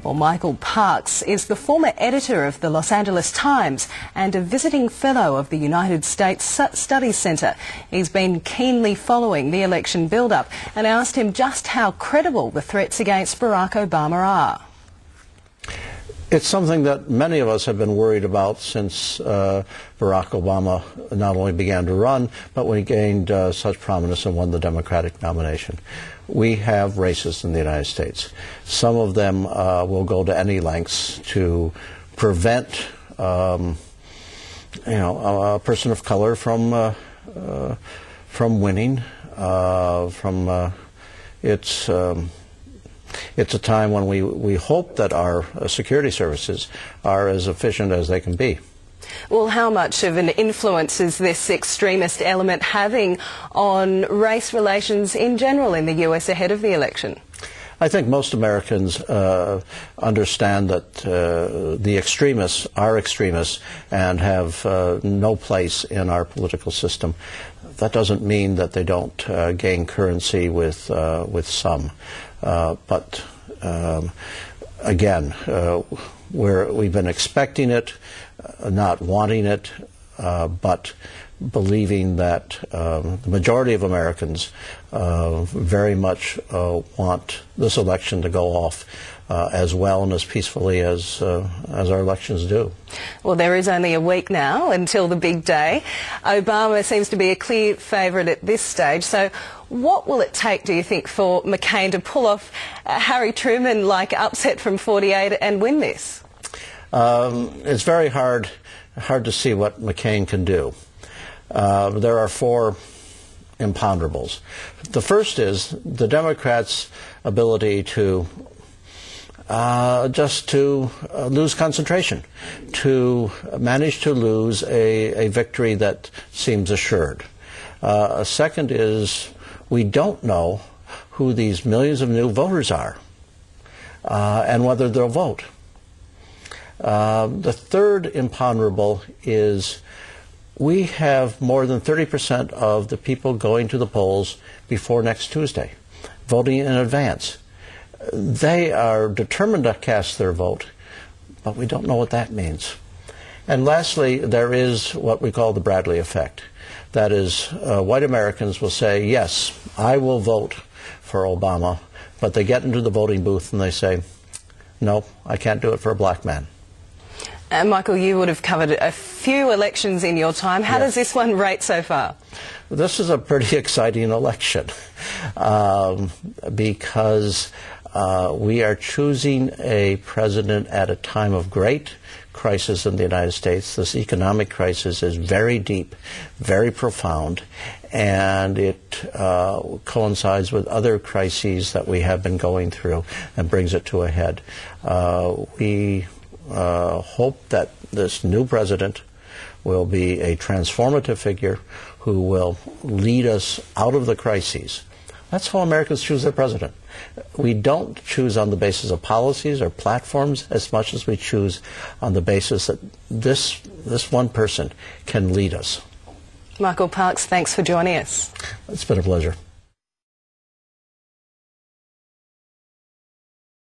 Well, Michael Parks is the former editor of the Los Angeles Times and a visiting fellow of the United States Studies Center. He's been keenly following the election build-up and asked him just how credible the threats against Barack Obama are. It's something that many of us have been worried about since Barack Obama not only began to run, but when he gained such prominence and won the Democratic nomination. We have racists in the United States. Some of them will go to any lengths to prevent, a person of color from winning. It's a time when we hope that our security services are as efficient as they can be. Well, how much of an influence is this extremist element having on race relations in general in the US ahead of the election? I think most Americans understand that the extremists are extremists and have no place in our political system. That doesn't mean that they don't gain currency with some. But again, we've been expecting it, not wanting it, but believing that the majority of Americans very much want this election to go off as well and as peacefully as our elections do. Well, there is only a week now until the big day. Obama seems to be a clear favourite at this stage. So what will it take, do you think, for McCain to pull off a Harry Truman-like upset from 48 and win this? It's very hard to see what McCain can do. There are four imponderables. The first is the Democrats' ability to lose concentration, to manage to lose a victory that seems assured. A second is we don't know who these millions of new voters are and whether they'll vote. The third imponderable is we have more than 30% of the people going to the polls before next Tuesday, voting in advance. They are determined to cast their vote, but we don't know what that means. And lastly, there is what we call the Bradley effect. That is, white Americans will say, yes, I will vote for Obama, but they get into the voting booth and they say, no, I can't do it for a black man. Michael, you would have covered a few elections in your time. How does this one rate so far? This is a pretty exciting election because we are choosing a president at a time of great crisis in the United States. This economic crisis is very deep, very profound, and it coincides with other crises that we have been going through and brings it to a head. We hope that this new president will be a transformative figure who will lead us out of the crises. That's how Americans choose their president. We don't choose on the basis of policies or platforms as much as we choose on the basis that this one person can lead us. Michael Parks, thanks for joining us. It's been a pleasure.